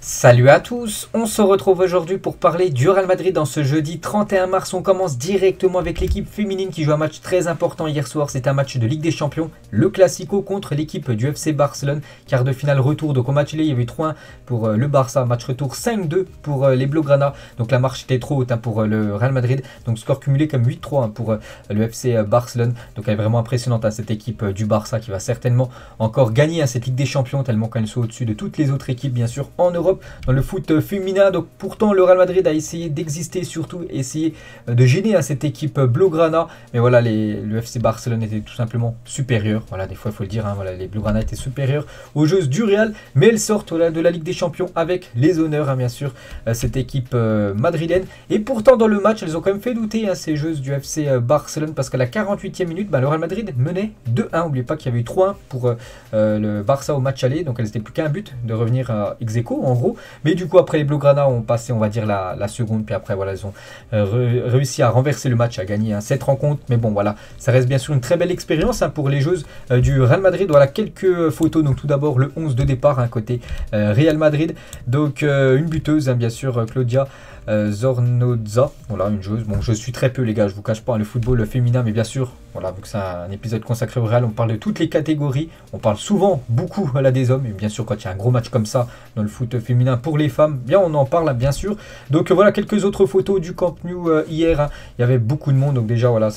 Salut à tous, on se retrouve aujourd'hui pour parler du Real Madrid dans ce jeudi 31 mars. On commence directement avec l'équipe féminine qui joue un match très important hier soir. C'est un match de Ligue des Champions, le Classico contre l'équipe du FC Barcelone. Quart de finale retour, donc au match il y avait 3-1 pour le Barça, match retour 5-2 pour les Blaugrana. Donc la marche était trop haute pour le Real Madrid, donc score cumulé comme 8-3 pour le FC Barcelone. Donc elle est vraiment impressionnante cette équipe du Barça qui va certainement encore gagner cette Ligue des Champions tellement qu'elle soit au-dessus de toutes les autres équipes bien sûr en Europe. Dans le foot féminin, donc pourtant le Real Madrid a essayé d'exister, surtout essayé de gêner cette équipe Blaugrana, mais voilà, le FC Barcelone était tout simplement supérieur. Voilà, des fois il faut le dire, voilà, les Blaugrana étaient supérieurs aux joueuses du Real, mais elles sortent voilà, de la Ligue des Champions avec les honneurs, bien sûr, cette équipe madrilène. Et pourtant dans le match, elles ont quand même fait douter ces joueuses du FC Barcelone, parce qu'à la 48e minute, le Real Madrid menait 2-1. N'oubliez pas qu'il y avait eu 3-1 pour le Barça au match aller, donc elles n'étaient plus qu'un but de revenir à ex-aequo en gros. Mais du coup après les Blaugrana ont passé on va dire la seconde, puis après voilà, elles ont réussi à renverser le match, à gagner cette rencontre. Mais bon voilà, ça reste bien sûr une très belle expérience pour les joueuses du Real Madrid. Voilà quelques photos, donc tout d'abord le 11 de départ côté Real Madrid, donc une buteuse bien sûr, Claudia Zornoza, voilà une joueuse. Bon, je suis très peu les gars, je vous cache pas le football féminin, mais bien sûr voilà, vu que c'est un épisode consacré au Real, on parle de toutes les catégories, on parle souvent beaucoup des hommes, et bien sûr quand il y a un gros match comme ça dans le foot féminin pour les femmes, bien on en parle bien sûr. Donc voilà quelques autres photos du Camp Nou hier, il y avait beaucoup de monde, donc déjà voilà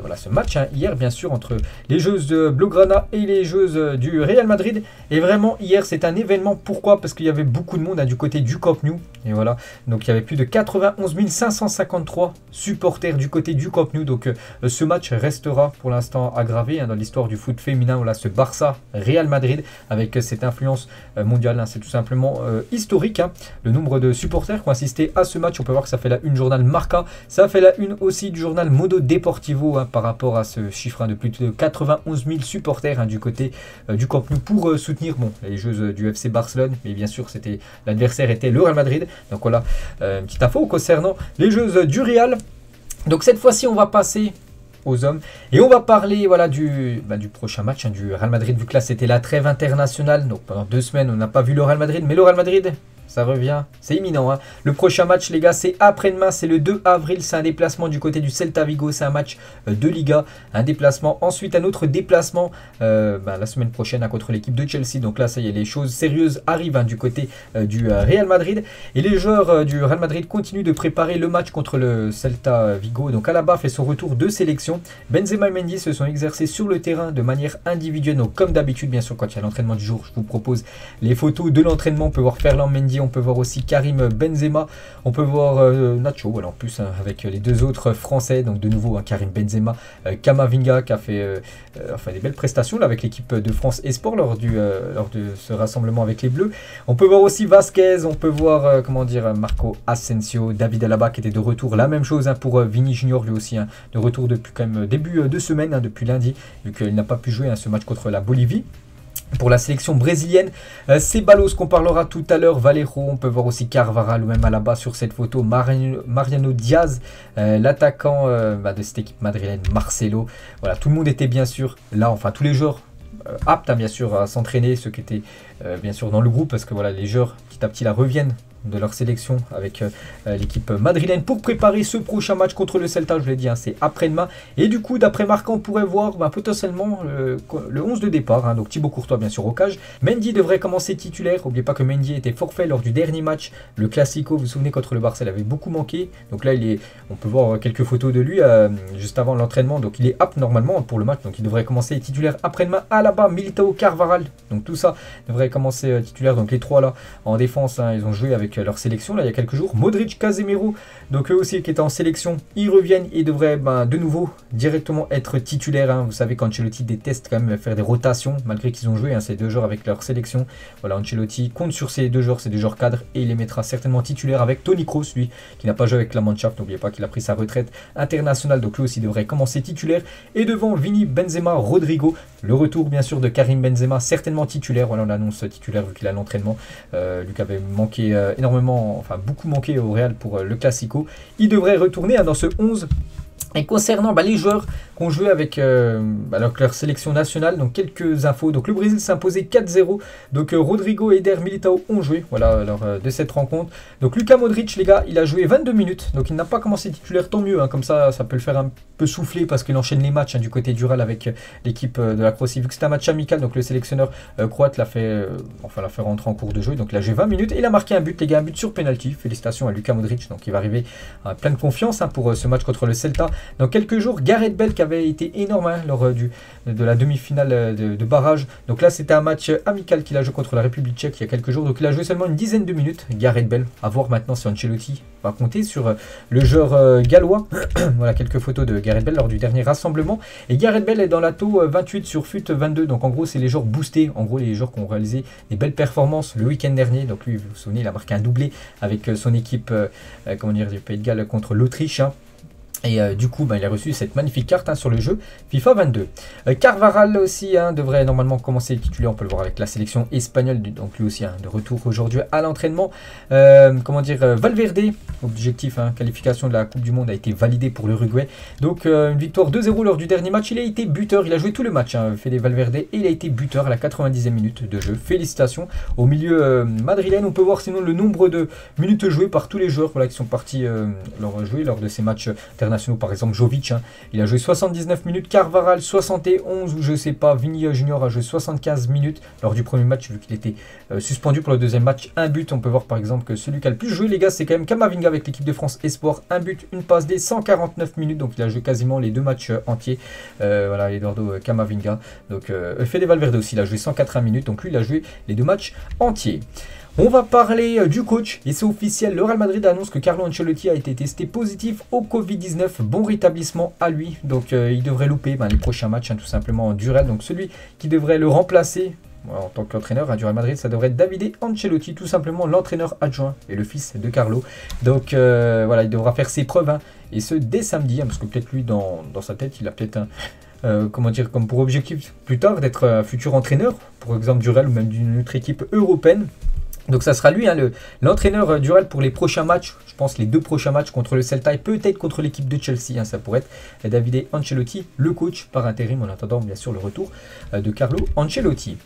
voilà ce match hier bien sûr entre les joueuses de Blaugrana et les joueuses du Real Madrid. Et vraiment hier c'est un événement, pourquoi? Parce qu'il y avait beaucoup de monde du côté du Camp Nou, et voilà, donc il y avait plus de 91 553 supporters du côté du Camp Nou. Donc ce match restera pour l'instant aggravé dans l'histoire du foot féminin. Voilà, ce Barça Real Madrid avec cette influence mondiale, c'est tout simplement historique. Le nombre de supporters qui ont assisté à ce match, on peut voir que ça fait la une journal Marca, ça fait la une aussi du journal Modo Deportivo par rapport à ce chiffre de plus de 91 000 supporters du côté du Camp Nou pour soutenir les joueuses du FC Barcelone. Mais bien sûr l'adversaire était le Real Madrid. Donc voilà, une petite info concernant les joueuses du Real. Donc cette fois-ci on va passer aux hommes et on va parler voilà du prochain match du Real Madrid, vu que là c'était la trêve internationale. Donc pendant 2 semaines on n'a pas vu le Real Madrid, mais le Real Madrid ça revient, c'est imminent. Le prochain match les gars c'est après-demain, c'est le 2 avril, c'est un déplacement du côté du Celta Vigo, c'est un match de Liga, un déplacement, ensuite un autre déplacement la semaine prochaine contre l'équipe de Chelsea. Donc là ça y est, les choses sérieuses arrivent du côté du Real Madrid, et les joueurs du Real Madrid continuent de préparer le match contre le Celta Vigo. Donc Alaba fait son retour de sélection, Benzema et Mendy se sont exercés sur le terrain de manière individuelle, donc comme d'habitude bien sûr. Quand il y a l'entraînement du jour, je vous propose les photos de l'entraînement. On peut voir Ferland Mendy, on peut voir aussi Karim Benzema, on peut voir Nacho, voilà, en plus avec les deux autres français. Donc de nouveau Karim Benzema, Kamavinga qui a fait des belles prestations là, avec l'équipe de France Esport lors de ce rassemblement avec les Bleus. On peut voir aussi Vasquez, on peut voir Marco Asensio, David Alaba qui était de retour. La même chose pour Vini Junior, lui aussi de retour depuis quand même début de semaine, depuis lundi, vu qu'il n'a pas pu jouer ce match contre la Bolivie. Pour la sélection brésilienne, Ceballos qu'on parlera tout à l'heure, Valero, on peut voir aussi Carvajal ou même Alaba sur cette photo, Mariano Diaz, l'attaquant de cette équipe madrilène, Marcelo. Voilà, tout le monde était bien sûr là, enfin tous les joueurs aptes bien sûr à s'entraîner, ceux qui étaient bien sûr dans le groupe, parce que voilà, les joueurs petit à petit là reviennent de leur sélection avec l'équipe madrilène pour préparer ce prochain match contre le Celta. Je l'ai dit, c'est après-demain. Et du coup, d'après Marca, on pourrait voir potentiellement le 11 de départ. Donc Thibaut Courtois, bien sûr, au cage. Mendy devrait commencer titulaire. N'oubliez pas que Mendy était forfait lors du dernier match, le Classico. Vous vous souvenez, contre le Barça, il avait beaucoup manqué. Donc là, on peut voir quelques photos de lui juste avant l'entraînement. Donc il est apte normalement pour le match. Donc il devrait commencer titulaire après-demain. Alaba, Militao, Carvajal. Donc tout ça devrait commencer titulaire. Donc les trois là en défense, ils ont joué avec leur sélection là il y a quelques jours. Modric, Casemiro, donc eux aussi qui étaient en sélection, ils reviennent et devraient de nouveau directement être titulaires. Vous savez qu'Ancelotti déteste quand même faire des rotations malgré qu'ils ont joué ces 2 joueurs avec leur sélection. Voilà, Ancelotti compte sur ces 2 joueurs, ces 2 joueurs cadres, et il les mettra certainement titulaires avec Toni Kroos, lui qui n'a pas joué avec la Mannschaft. N'oubliez pas qu'il a pris sa retraite internationale, donc lui aussi devrait commencer titulaire. Et devant Vini, Benzema, Rodrigo, le retour bien sûr de Karim Benzema, certainement titulaire. Voilà, on l'annonce titulaire vu qu'il a l'entraînement. Lui qui avait manqué énormément, beaucoup manqué au Real pour le Classico. Il devrait retourner dans ce 11 Et concernant les joueurs qui ont joué avec leur sélection nationale, donc quelques infos. Donc le Brésil s'est imposé 4-0. Donc Rodrigo, Eder, Militao ont joué de cette rencontre. Donc Luka Modric, les gars, il a joué 22 minutes. Donc il n'a pas commencé titulaire, tant mieux. Comme ça peut le faire un peu souffler parce qu'il enchaîne les matchs du côté du RAL avec l'équipe de la Croatie. Vu que c'est un match amical, donc le sélectionneur croate l'a fait rentrer en cours de jeu. Donc il a joué 20 minutes et il a marqué un but, les gars, un but sur penalty. Félicitations à Luka Modric. Donc il va arriver à pleine confiance pour ce match contre le Celta. Dans quelques jours, Gareth Bale qui avait été énorme lors de la demi-finale de barrage. Donc là, c'était un match amical qu'il a joué contre la République tchèque il y a quelques jours. Donc il a joué seulement une dizaine de minutes. Gareth Bale, à voir maintenant si Ancelotti va compter sur le joueur gallois. Voilà quelques photos de Gareth Bale lors du dernier rassemblement. Et Gareth Bale est dans la taux 28 sur FUT 22. Donc en gros, c'est les joueurs boostés. En gros, les joueurs qui ont réalisé des belles performances le week-end dernier. Donc lui, vous vous souvenez, il a marqué un doublé avec son équipe du Pays de Galles contre l'Autriche. Et du coup, il a reçu cette magnifique carte sur le jeu FIFA 22. Carvajal aussi devrait normalement commencer titulaire. On peut le voir avec la sélection espagnole. Donc lui aussi de retour aujourd'hui à l'entraînement. Valverde, objectif qualification de la Coupe du Monde a été validé pour l'Uruguay. Donc une victoire 2-0 lors du dernier match. Il a été buteur. Il a joué tout le match, Fede Valverde. Et il a été buteur à la 90e minute de jeu. Félicitations. Au milieu madrilène, on peut voir sinon le nombre de minutes jouées par tous les joueurs qui sont partis lors de ces matchs nationaux, par exemple Jovic, il a joué 79 minutes, Carvajal 71, ou je sais pas, Vini Junior a joué 75 minutes lors du premier match vu qu'il était suspendu pour le deuxième match, un but. On peut voir par exemple que celui qui a le plus joué, les gars, c'est quand même Camavinga avec l'équipe de France Espoir, un but, une passe D, 149 minutes, donc il a joué quasiment les deux matchs entiers. Voilà, Eduardo Camavinga. Donc Fede Valverde aussi, il a joué 180 minutes, donc lui il a joué les deux matchs entiers. On va parler du coach, et c'est officiel, le Real Madrid annonce que Carlo Ancelotti a été testé positif au Covid-19, bon rétablissement à lui, donc il devrait louper les prochains matchs tout simplement du Real, donc celui qui devrait le remplacer en tant qu'entraîneur du Real Madrid, ça devrait être Davide Ancelotti, tout simplement l'entraîneur adjoint et le fils de Carlo, donc voilà, il devra faire ses preuves, et ce dès samedi, parce que peut-être lui dans sa tête, il a peut-être comme pour objectif plus tard d'être un futur entraîneur, pour exemple du Real ou même d'une autre équipe européenne. Donc ça sera lui l'entraîneur du Real pour les prochains matchs. Je pense les deux prochains matchs contre le Celta et peut-être contre l'équipe de Chelsea. Ça pourrait être Davide Ancelotti, le coach par intérim, en attendant bien sûr le retour de Carlo Ancelotti.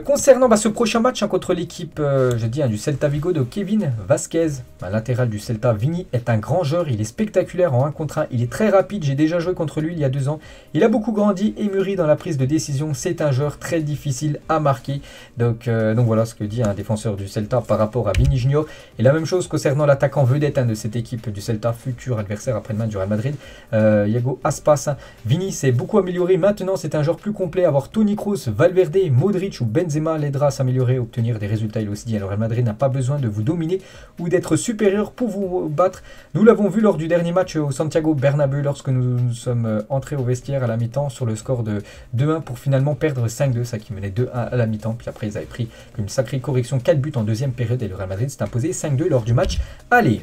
Concernant ce prochain match contre l'équipe du Celta Vigo de Kevin Vasquez, latéral du Celta, Vini est un grand joueur, il est spectaculaire en 1 contre 1, il est très rapide, j'ai déjà joué contre lui il y a 2 ans, il a beaucoup grandi et mûri dans la prise de décision, c'est un joueur très difficile à marquer, donc voilà ce que dit un défenseur du Celta par rapport à Vini Junior, et la même chose concernant l'attaquant vedette de cette équipe du Celta, futur adversaire après-demain du Real Madrid, Iago Aspas. Vini s'est beaucoup amélioré, maintenant c'est un joueur plus complet, avoir Toni Kroos, Valverde, Modric ou Benzema l'aidera à s'améliorer, obtenir des résultats. Il aussi dit, alors Real Madrid n'a pas besoin de vous dominer ou d'être supérieur pour vous battre. Nous l'avons vu lors du dernier match au Santiago Bernabéu, lorsque nous sommes entrés au vestiaire à la mi-temps sur le score de 2-1 pour finalement perdre 5-2, ça qui menait 2-1 à la mi-temps. Puis après ils avaient pris une sacrée correction, 4 buts en deuxième période et le Real Madrid s'est imposé 5-2 lors du match. Allez.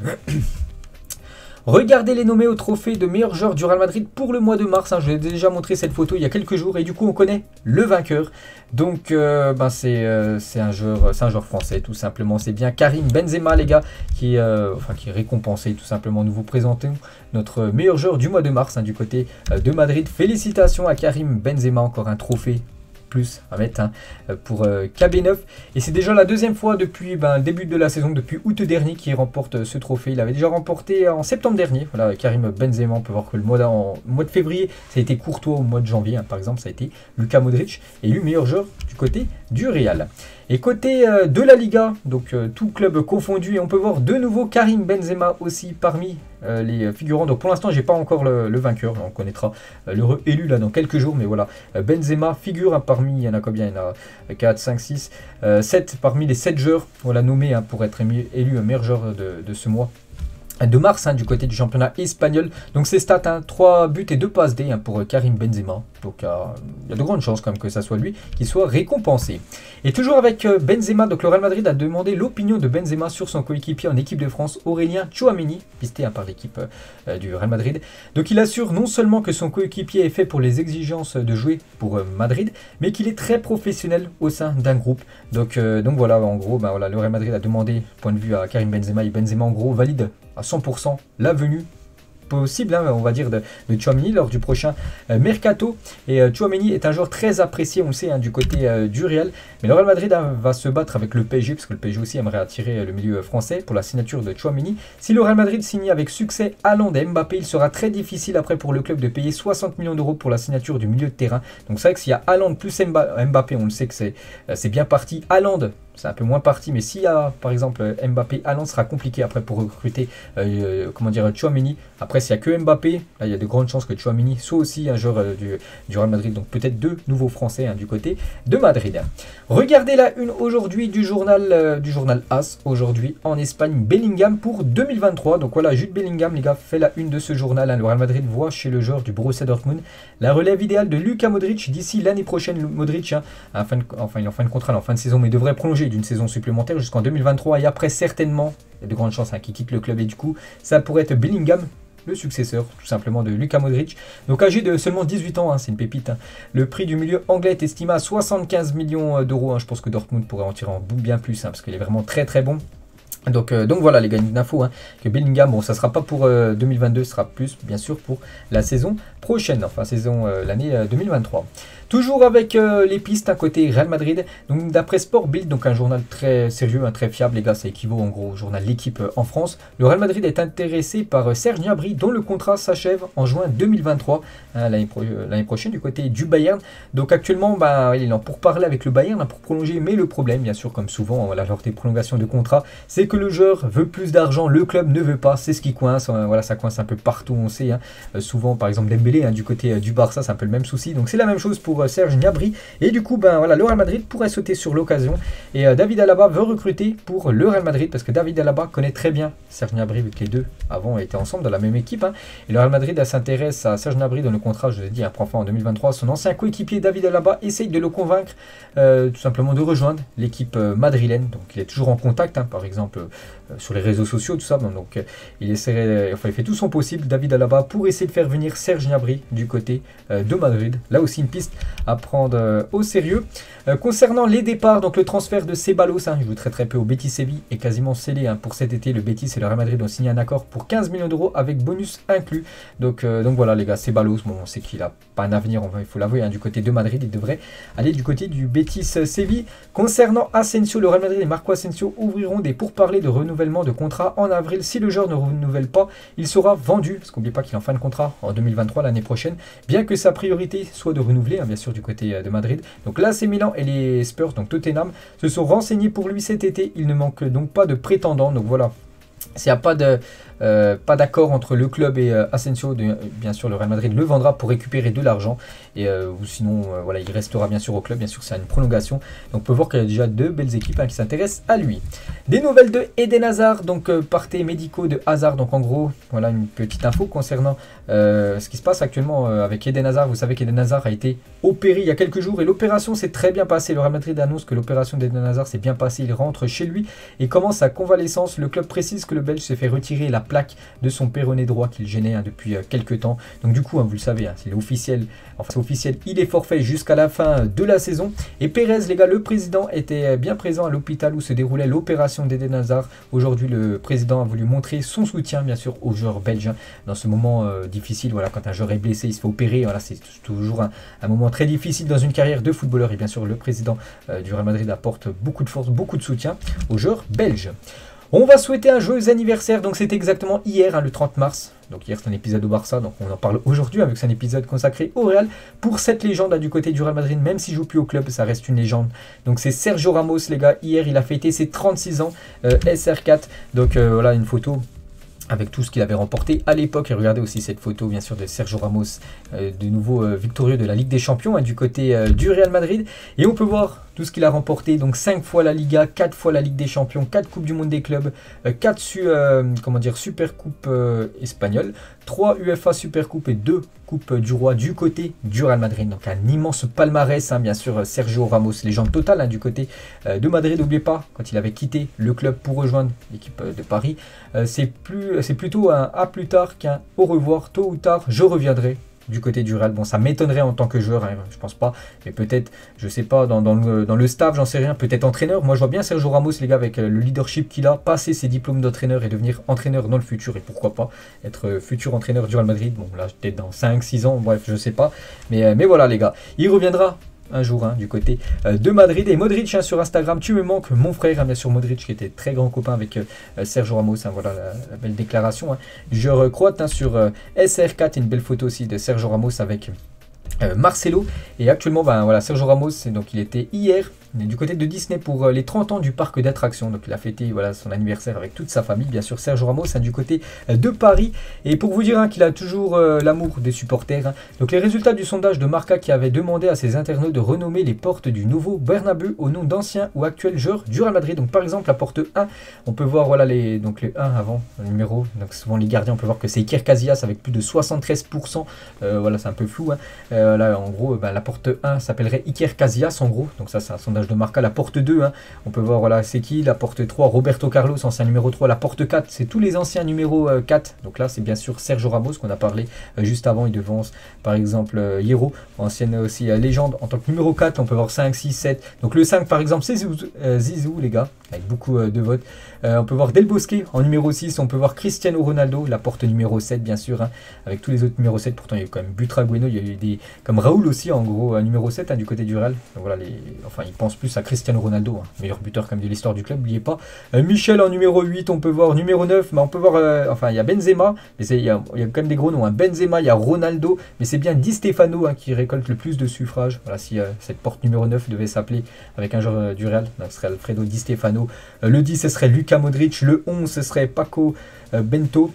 Regardez les nommés au trophée de meilleur joueur du Real Madrid pour le mois de mars. Je vous ai déjà montré cette photo il y a quelques jours et du coup on connaît le vainqueur. Donc c'est un joueur français tout simplement. C'est bien Karim Benzema les gars qui est récompensé tout simplement. Nous vous présentons notre meilleur joueur du mois de mars du côté de Madrid. Félicitations à Karim Benzema, encore un trophée plus à mettre pour KB9 et c'est déjà la deuxième fois depuis le début de la saison, depuis août dernier, qu'il remporte ce trophée. Il avait déjà remporté en septembre dernier, voilà, Karim Benzema. On peut voir que le mois de février ça a été Courtois, au mois de janvier par exemple ça a été Luka Modric, élu meilleur joueur du côté du Real. Et côté de la Liga, donc tout club confondu, et on peut voir de nouveau Karim Benzema aussi parmi les figurants. Donc pour l'instant j'ai pas encore le vainqueur, on connaîtra l'heureux élu là dans quelques jours, mais voilà, Benzema figure parmi, il y en a combien? Il y en a 4, 5, 6, 7 parmi les 7 joueurs voilà, nommés pour être élu meilleur joueur de ce mois de mars du côté du championnat espagnol. Donc c'est stats, 3 buts et 2 passes D pour Karim Benzema. Donc il y a de grandes chances quand même que ça soit lui qui soit récompensé. Et toujours avec Benzema, donc le Real Madrid a demandé l'opinion de Benzema sur son coéquipier en équipe de France, Aurélien Tchouaméni, pisté par l'équipe du Real Madrid. Donc il assure non seulement que son coéquipier est fait pour les exigences de jouer pour Madrid, mais qu'il est très professionnel au sein d'un groupe. Donc voilà, en gros, voilà, le Real Madrid a demandé point de vue à Karim Benzema, et Benzema en gros valide à 100% la venue possible, hein, on va dire, de Tchouaméni lors du prochain mercato. Et Tchouaméni est un joueur très apprécié, on le sait, hein, du côté du Real. Mais le Real Madrid va se battre avec le PSG, parce que le PSG aussi aimerait attirer le milieu français pour la signature de Tchouaméni. Si le Real Madrid signe avec succès Haaland et Mbappé, il sera très difficile après pour le club de payer 60 millions d'euros pour la signature du milieu de terrain. Donc c'est vrai que s'il y a Haaland plus Mbappé, on le sait que c'est bien parti. Haaland, c'est un peu moins parti, mais s'il y a par exemple Mbappé, Haaland sera compliqué après pour recruter Tchouaméni. Après, s'il n'y a que Mbappé, là il y a de grandes chances que Tchouaméni soit aussi un joueur du Real Madrid. Donc peut-être 2 nouveaux Français, hein, du côté de Madrid. Regardez la une aujourd'hui du journal AS, aujourd'hui en Espagne, Bellingham pour 2023. Donc voilà, Jude Bellingham, les gars, fait la une de ce journal, hein. Le Real Madrid voit chez le joueur du Borussia Dortmund la relève idéale de Luka Modric d'ici l'année prochaine. Modric, hein, il est en fin de contrat, en fin de saison, mais devrait prolonger d'une saison supplémentaire jusqu'en 2023 et après certainement, il y a de grandes chances, hein, qu'il quitte le club et du coup ça pourrait être Bellingham, le successeur tout simplement de Luka Modric. Donc âgé de seulement 18 ans, hein, c'est une pépite, hein. Le prix du milieu anglais est estimé à 75 millions d'euros, hein. Je pense que Dortmund pourrait en tirer en bout bien plus, hein, parce qu'il est vraiment très très bon. Donc voilà les gars, une info, hein, que Bellingham, bon ça sera pas pour 2022, ce sera plus bien sûr pour la saison prochaine, enfin l'année 2023. Toujours avec les pistes à côté Real Madrid, donc d'après Sport Bild, donc un journal très sérieux, très fiable les gars, ça équivaut en gros au journal L'équipe en France. Le Real Madrid est intéressé par Serge Gnabry dont le contrat s'achève en juin 2023, hein, l'année prochaine du côté du Bayern. Donc actuellement il est en pourparlers avec le Bayern, hein, pour prolonger, mais le problème bien sûr comme souvent voilà, lors des prolongations de contrat, c'est que le joueur veut plus d'argent, le club ne veut pas, c'est ce qui coince, voilà, ça coince un peu partout, on sait, hein. Souvent par exemple Dembélé, hein, du côté du Barça, c'est un peu le même souci, donc c'est la même chose pour Serge Gnabry, et du coup voilà, le Real Madrid pourrait sauter sur l'occasion, et David Alaba veut recruter pour le Real Madrid, parce que David Alaba connaît très bien Serge Gnabry, vu que les deux avant étaient ensemble dans la même équipe, hein. Et le Real Madrid s'intéresse à Serge Gnabry dans le contrat, je l'ai dit, prend fin en 2023, son ancien coéquipier David Alaba essaye de le convaincre tout simplement de rejoindre l'équipe madrilène, donc il est toujours en contact, hein, par exemple sur les réseaux sociaux, tout ça, donc il fait tout son possible, David Alaba, pour essayer de faire venir Serge Gnabry du côté de Madrid. Là aussi une piste à prendre au sérieux. Concernant les départs, donc le transfert de Ceballos, hein, il joue très peu au Betis Séville, est quasiment scellé, hein, pour cet été. Le Betis et le Real Madrid ont signé un accord pour 15 millions d'euros avec bonus inclus. Donc voilà les gars, Ceballos, bon, on sait qu'il n'a pas un avenir, il faut l'avouer, hein, du côté de Madrid, il devrait aller du côté du Betis Séville. Concernant Asensio, le Real Madrid et Marco Asensio ouvriront des pourparlers de renouvellement de contrat en avril. Si le joueur ne renouvelle pas, il sera vendu, parce qu'on n'oublie pas qu'il est en fin de contrat en 2023, l'année prochaine, bien que sa priorité soit de renouveler, hein, bien sûr du côté de Madrid. Donc là, c'est Milan et les Spurs, donc Tottenham, se sont renseignés pour lui cet été. Il ne manque donc pas de prétendants, donc voilà. S'il n'y a pas d'accord entre le club et Asensio, bien sûr le Real Madrid le vendra pour récupérer de l'argent, et ou sinon voilà, il restera bien sûr au club, bien sûr c'est une prolongation. Donc on peut voir qu'il y a déjà 2 belles équipes, hein, qui s'intéressent à lui. Des nouvelles de Eden Hazard, donc parties médicaux de Hazard, donc en gros voilà une petite info concernant ce qui se passe actuellement avec Eden Hazard. Vous savez qu'Eden Hazard a été opéré il y a quelques jours et l'opération s'est très bien passée. Le Real Madrid annonce que l'opération d'Eden Hazard s'est bien passée, il rentre chez lui et commence sa convalescence. Le club précise que le Belge s'est fait retirer la plaque de son péroné droit qu'il gênait, hein, depuis quelques temps. Donc du coup, hein, vous le savez, hein, c'est officiel, il est forfait jusqu'à la fin de la saison. Et Pérez, les gars, le président était bien présent à l'hôpital où se déroulait l'opération d'Eden Hazard. Aujourd'hui, le président a voulu montrer son soutien, bien sûr, aux joueurs belges, hein, dans ce moment difficile. Voilà, quand un joueur est blessé, il se fait opérer. Voilà, c'est toujours un moment très difficile dans une carrière de footballeur. Et bien sûr, le président du Real Madrid apporte beaucoup de force, beaucoup de soutien aux joueurs belges. On va souhaiter un joyeux anniversaire, donc c'était exactement hier, hein, le 30 mars. Donc hier c'est un épisode au Barça, donc on en parle aujourd'hui avec un épisode consacré au Real. Pour cette légende là, du côté du Real Madrid, même s'il ne joue plus au club, ça reste une légende. Donc c'est Sergio Ramos les gars, hier il a fêté ses 36 ans, SR4. Donc voilà une photo avec tout ce qu'il avait remporté à l'époque. Et regardez aussi cette photo bien sûr de Sergio Ramos, de nouveau victorieux de la Ligue des Champions, hein, du côté du Real Madrid. Et on peut voir tout ce qu'il a remporté, donc 5 fois la Liga, 4 fois la Ligue des Champions, 4 Coupes du Monde des clubs, 4 Super Coupe espagnole, 3 UEFA Super Coupe et 2 Coupes du Roi du côté du Real Madrid. Donc un immense palmarès, hein, bien sûr Sergio Ramos, légende totale, hein, du côté de Madrid. N'oubliez pas, quand il avait quitté le club pour rejoindre l'équipe de Paris, c'est plutôt un à plus tard qu'un au revoir, tôt ou tard je reviendrai. du côté du Real. Bon, ça m'étonnerait en tant que joueur, hein, je pense pas, mais peut-être, je sais pas, dans le staff, j'en sais rien, peut-être entraîneur. Moi, je vois bien Sergio Ramos, les gars, avec le leadership qu'il a, passer ses diplômes d'entraîneur et devenir entraîneur dans le futur, et pourquoi pas être futur entraîneur du Real Madrid. Bon, là, peut-être dans 5-6 ans, bref, je sais pas, mais voilà, les gars, il reviendra un jour, hein, du côté de Madrid. Et Modric, hein, sur Instagram, tu me manques, mon frère, hein, bien sûr, Modric, qui était très grand copain avec Sergio Ramos, hein, voilà la belle déclaration, hein, du joueur croate, hein, sur SR4, une belle photo aussi de Sergio Ramos avec Marcelo. Et actuellement, ben, voilà, Sergio Ramos, donc il était hier du côté de Disney pour les 30 ans du parc d'attractions. Donc il a fêté, voilà, son anniversaire avec toute sa famille, bien sûr. Sergio Ramos, hein, du côté de Paris. Et pour vous dire, hein, qu'il a toujours l'amour des supporters, hein. Donc les résultats du sondage de Marca, qui avait demandé à ses internautes de renommer les portes du nouveau Bernabeu au nom d'anciens ou actuels joueurs du Real Madrid. Donc par exemple, la porte 1, on peut voir, voilà, donc le 1 avant, le numéro. Donc souvent les gardiens, on peut voir que c'est Iker Casillas avec plus de 73%. Voilà, c'est un peu flou, hein. Là, en gros, ben, la porte 1 s'appellerait Iker Casillas, en gros. Donc ça, c'est un sondage de Marca. La porte 2, hein, on peut voir, voilà, c'est qui. La porte 3, Roberto Carlos, ancien numéro 3. La porte 4, c'est tous les anciens numéros 4. Donc là, c'est bien sûr Sergio Ramos, qu'on a parlé juste avant. Il devance, par exemple, Hierro, ancienne aussi légende. En tant que numéro 4, on peut voir 5, 6, 7. Donc le 5, par exemple, c'est Zizou, les gars, avec beaucoup de votes. On peut voir Del Bosque en numéro 6. On peut voir Cristiano Ronaldo, la porte numéro 7, bien sûr, hein, avec tous les autres numéros 7. Pourtant, il y a eu quand même Butragueno, il y a eu des comme Raoul aussi, en gros, numéro 7, hein, du côté du Real. Donc voilà, enfin, il pense plus à Cristiano Ronaldo, hein, meilleur buteur comme de l'histoire du club, n'oubliez pas. Michel en numéro 8, on peut voir numéro 9, mais on peut voir, enfin, il y a Benzema, mais il y a quand même des gros noms, hein. Benzema, il y a Ronaldo, mais c'est bien Di Stefano, hein, qui récolte le plus de suffrages. Voilà, si cette porte numéro 9 devait s'appeler avec un joueur du Real, donc ce serait Alfredo Di Stefano. Le 10, ce serait Luka Modric. Le 11, ce serait Paco Bento,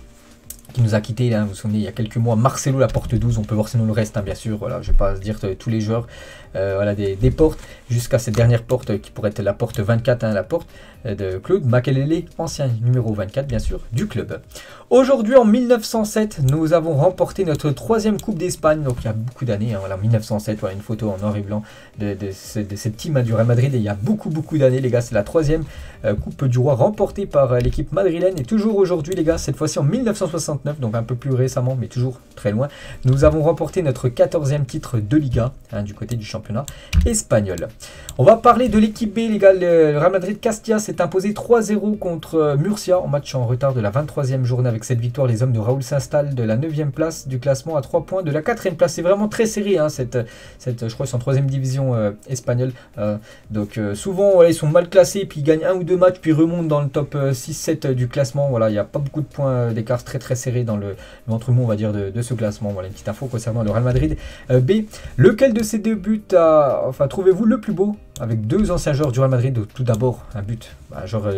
qui nous a quitté, hein, vous vous souvenez, il y a quelques mois. Marcelo, la porte 12, on peut voir sinon le reste, hein, bien sûr. Voilà, je ne vais pas dire tous les joueurs, voilà, des portes, jusqu'à cette dernière porte qui pourrait être la porte 24, hein, la porte de Claude Makelele, ancien numéro 24, bien sûr, du club. Aujourd'hui, en 1907, nous avons remporté notre 3e Coupe d'Espagne, donc il y a beaucoup d'années, hein, voilà, 1907, voilà, une photo en noir et blanc de cette team, hein, du Real Madrid, et il y a beaucoup d'années, les gars, c'est la 3e Coupe du Roi remportée par l'équipe madrilène, et toujours aujourd'hui, les gars, cette fois-ci en 1969, donc un peu plus récemment, mais toujours très loin, nous avons remporté notre 14e titre de Liga, hein, du côté du championnat espagnol. On va parler de l'équipe B, les gars. Le Real Madrid Castilla s'est imposé 3-0 contre Murcia en match en retard de la 23e journée. Avec cette victoire, les hommes de Raúl s'installent de la 9e place du classement à 3 points de la 4e place. C'est vraiment très serré, hein, cette je crois, c'est en 3e division espagnole. Donc souvent, voilà, ils sont mal classés, puis ils gagnent 1 ou 2 matchs, puis remontent dans le top 6-7 du classement. Voilà, il n'y a pas beaucoup de points d'écart, très serré dans le ventre mou, on va dire, de ce classement. Voilà, une petite info concernant le Real Madrid B. Lequel de ces deux buts trouvez-vous le plus beau? Avec deux anciens joueurs du Real Madrid, tout d'abord un but, genre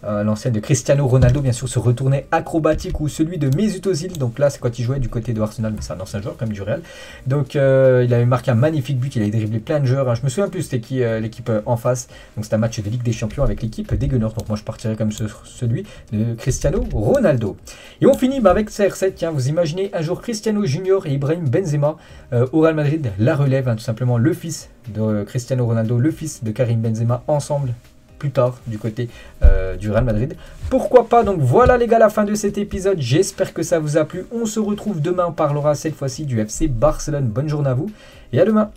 l'ancien de Cristiano Ronaldo, bien sûr, ce retourné acrobatique, ou celui de Mesut Özil. Donc là, c'est quand il jouait du côté de Arsenal, mais c'est un ancien joueur comme du Real. Donc il avait marqué un magnifique but, il avait dribblé plein de joueurs, hein. Je me souviens plus c'était qui l'équipe en face. Donc c'est un match de Ligue des Champions avec l'équipe des Gunners. Donc moi je partirais comme celui de Cristiano Ronaldo. Et on finit avec CR7. Tiens, vous imaginez un jour Cristiano Junior et Ibrahim Benzema au Real Madrid, la relève, hein, tout simplement le fils de Cristiano Ronaldo, le fils de Karim Benzema, ensemble plus tard du côté du Real Madrid. Pourquoi pas? Donc voilà, les gars, la fin de cet épisode. J'espère que ça vous a plu. On se retrouve demain, on parlera cette fois-ci du FC Barcelone. Bonne journée à vous et à demain.